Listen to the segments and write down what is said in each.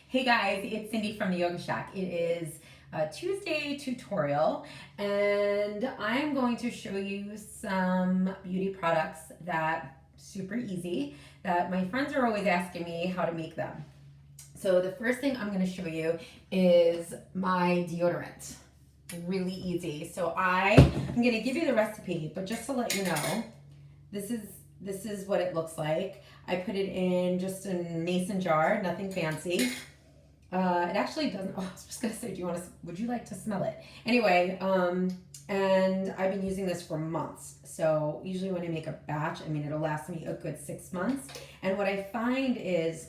Hey guys, it's Cindy from the Yoga Shack. It is a Tuesday tutorial and I'm going to show you some beauty products that super easy that my friends are always asking me how to make them. So the first thing I'm going to show you is my deodorant. Really easy. So I'm going to give you the recipe, but just to let you know, this is what it looks like. I put it in just a mason jar, nothing fancy. It actually doesn't. Oh, I was just gonna say, would you like to smell it? Anyway, and I've been using this for months. So usually when I make a batch, it'll last me a good 6 months. And what I find is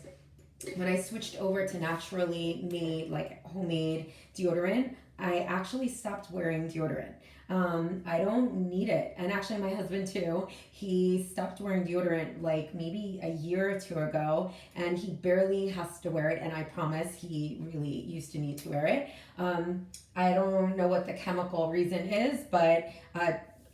when I switched over to naturally made, like homemade deodorant, I actually stopped wearing deodorant. I don't need it. And actually my husband too, he stopped wearing deodorant like maybe a year or two ago, and he barely has to wear it. And I promise he really used to need to wear it. I don't know what the chemical reason is, but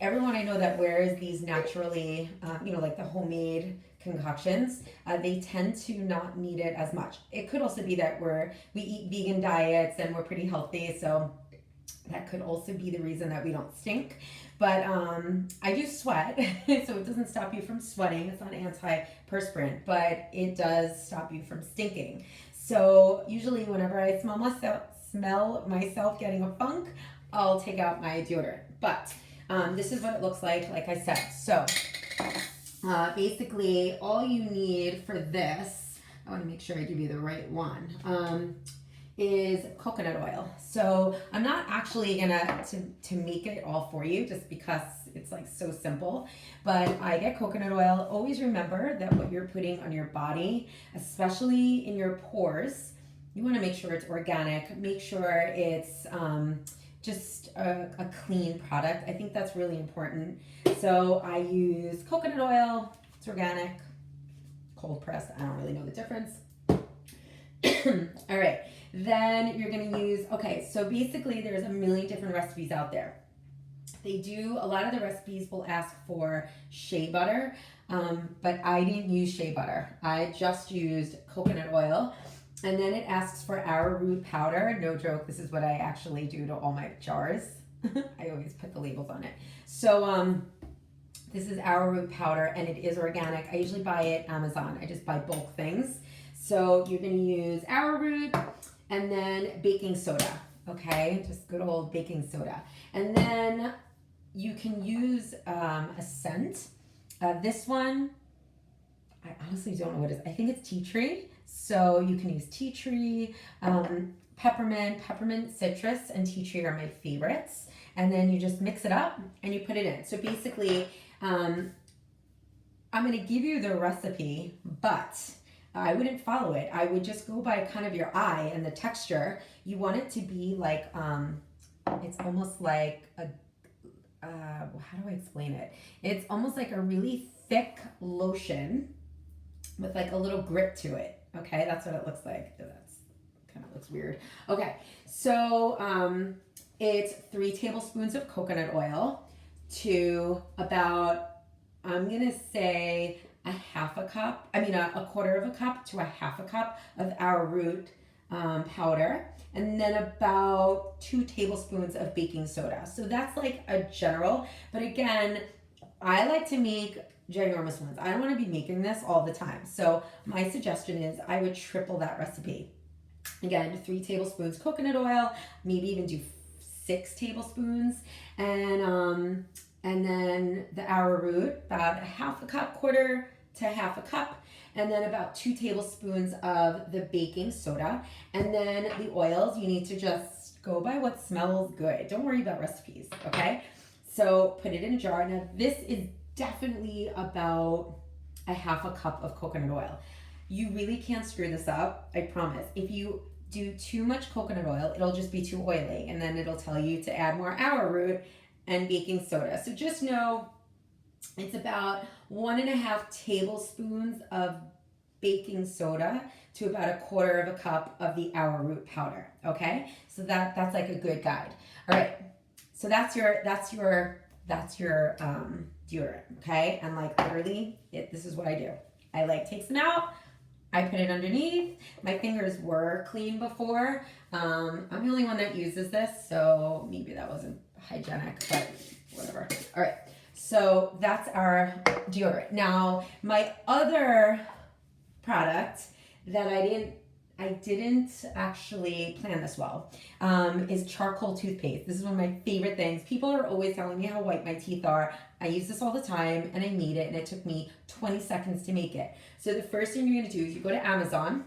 everyone I know that wears these naturally, like the homemade concoctions, they tend to not need it as much. It could also be that we eat vegan diets and we're pretty healthy, so that could also be the reason that we don't stink. But I do sweat, so it doesn't stop you from sweating. It's not antiperspirant, but it does stop you from stinking. So usually whenever I smell myself getting a funk, I'll take out my deodorant. But this is what it looks like I said. So basically all you need for this, I want to make sure I give you the right one, is coconut oil. So I'm not actually gonna to make it all for you just because it's like so simple, but I get coconut oil. Always remember that what you're putting on your body, especially in your pores, you want to make sure it's organic, make sure it's just a clean product. I think that's really important. So I use coconut oil. It's organic, cold pressed. I don't really know the difference. All right, then you're gonna use, okay, so basically there's a million different recipes out there. A lot of the recipes will ask for shea butter, but I didn't use shea butter. I just used coconut oil. And then it asks for arrowroot powder. No joke, this is what I actually do to all my jars. I always put the labels on it. So this is arrowroot powder and it is organic. I usually buy it Amazon. I just buy bulk things. So you're gonna use arrowroot and then baking soda, okay? Just good old baking soda. And then you can use a scent. This one, I honestly don't know what it is. I think it's tea tree. So you can use tea tree, peppermint, citrus, and tea tree are my favorites. And then you just mix it up and you put it in. So basically, I'm gonna give you the recipe, but I wouldn't follow it. I would just go by kind of your eye and the texture. You want it to be like, it's almost like how do I explain it? It's almost like a really thick lotion with like a little grip to it. Okay, that's what it looks like. That's kind of looks weird. Okay, so it's 3 tablespoons of coconut oil to about, I'm gonna say a quarter of a cup to a half a cup of arrowroot powder, and then about 2 tablespoons of baking soda. So that's like a general, but again, I like to make ginormous ones. I don't want to be making this all the time. So my suggestion is I would triple that recipe. Again, 3 tablespoons coconut oil, maybe even do 6 tablespoons, and then the arrowroot, about a half a cup, quarter to half a cup, and then about 2 tablespoons of the baking soda. And then the oils, you need to just go by what smells good. Don't worry about recipes, okay? So put it in a jar. Now this is definitely about a half a cup of coconut oil. You really can't screw this up, I promise. If you do too much coconut oil, it'll just be too oily, and then it'll tell you to add more arrowroot and baking soda. So just know it's about 1.5 tablespoons of baking soda to about a quarter of a cup of the arrowroot powder, okay? So that's like a good guide. All right, so that's your deodorant, okay? And like literally, this is what I do. I like take some out, I put it underneath. My fingers were clean before. I'm the only one that uses this, so maybe that wasn't hygienic, but whatever. All right, so that's our deodorant. Now, my other product that I didn't actually plan this well, is charcoal toothpaste. This is one of my favorite things. People are always telling me how white my teeth are. I use this all the time, and I made it, and it took me 20 seconds to make it. So the first thing you're gonna do is you go to Amazon,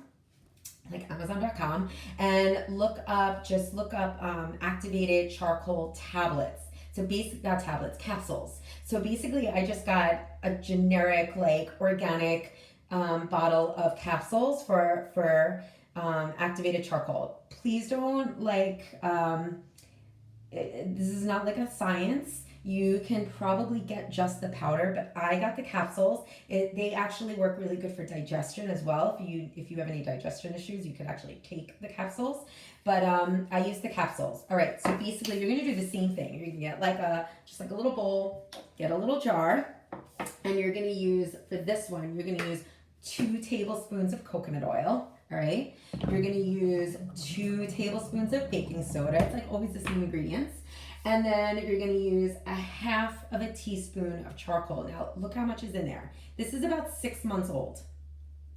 like Amazon.com, and look up activated charcoal tablets. So basically, not tablets, capsules. So basically, I just got a generic, like, organic bottle of capsules for activated charcoal. Please don't, like, this is not like a science. You can probably get just the powder, but I got the capsules. They actually work really good for digestion as well. If you have any digestion issues, you could actually take the capsules. But I use the capsules. All right, so basically you're gonna do the same thing. You're gonna get just like a little bowl, get a little jar, and you're gonna use, for this one, you're gonna use 2 tablespoons of coconut oil. All right, you're gonna use 2 tablespoons of baking soda. It's like always the same ingredients. And then you're gonna use a half of a teaspoon of charcoal. Now look how much is in there. This is about 6 months old,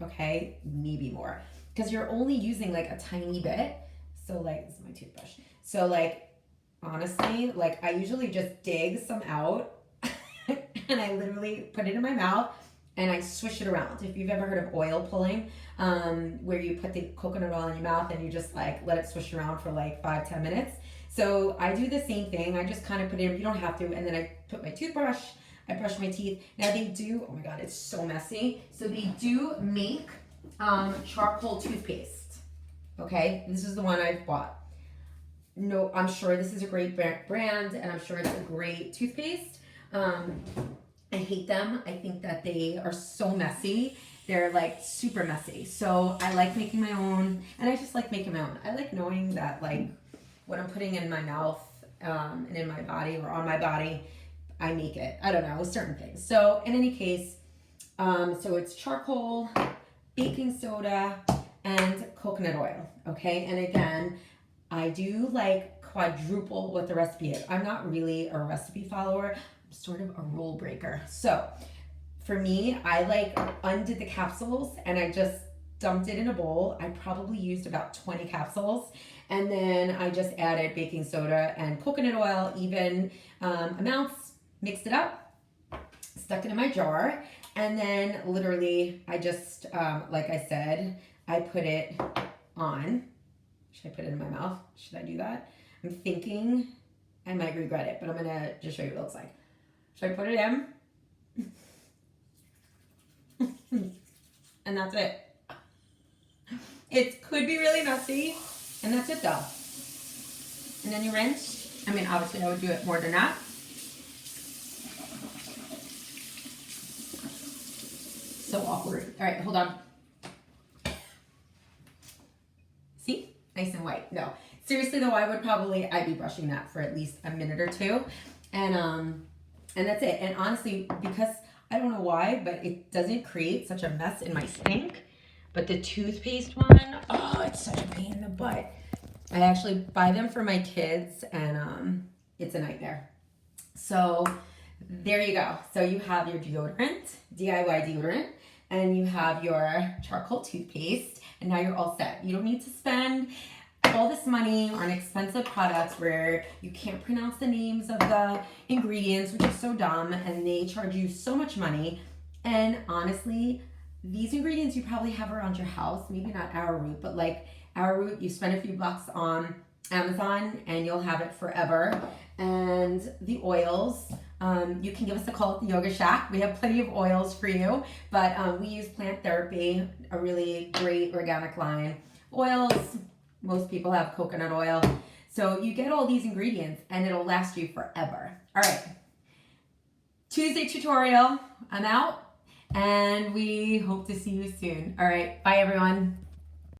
okay? Maybe more, because you're only using like a tiny bit. So like, this is my toothbrush. So like, honestly, like I usually just dig some out and I literally put it in my mouth and I swish it around. If you've ever heard of oil pulling, where you put the coconut oil in your mouth and you just like let it swish around for like 5-10 minutes. So I do the same thing. I just kind of put it in, you don't have to, and then I put my toothbrush, I brush my teeth. Now they do, oh my God, it's so messy. So they do make charcoal toothpaste, okay? This is the one I've bought. No, I'm sure this is a great brand, and I'm sure it's a great toothpaste. I hate them. I think that they are so messy. They're like super messy. So I like making my own, and I just like making my own. I like knowing that like what I'm putting in my mouth and in my body or on my body, I make it. I don't know, with certain things. So in any case, so it's charcoal, baking soda, and coconut oil, okay? And again, I do like quadruple what the recipe is. I'm not really a recipe follower. I'm sort of a rule breaker. So for me, I like undid the capsules and I just dumped it in a bowl. I probably used about 20 capsules. And then I just added baking soda and coconut oil, even amounts, mixed it up, stuck it in my jar. And then literally I just, like I said, I put it on. Should I put it in my mouth? Should I do that? I'm thinking I might regret it, but I'm gonna just show you what it looks like. Should I put it in? And that's it. It could be really messy, and that's it though. And then you rinse. I mean, obviously I would do it more than that. So awkward. All right, hold on. See? Nice and white. No. Seriously though, I'd be brushing that for at least a minute or two. And that's it. And honestly, because I don't know why, but it doesn't create such a mess in my sink. But the toothpaste one, oh, it's such a pain in the butt. I actually buy them for my kids, and it's a nightmare. So there you go. So you have your deodorant, DIY deodorant, and you have your charcoal toothpaste, and now you're all set. You don't need to spend all this money on expensive products where you can't pronounce the names of the ingredients, which is so dumb, and they charge you so much money. And honestly, these ingredients you probably have around your house, maybe not arrowroot, but like arrowroot, you spend a few bucks on Amazon and you'll have it forever. And the oils, you can give us a call at the Yoga Shack. We have plenty of oils for you, but we use Plant Therapy, a really great organic line. Oils, most people have coconut oil. So you get all these ingredients and it'll last you forever. All right, Tuesday tutorial, I'm out. And we hope to see you soon. All right, bye everyone.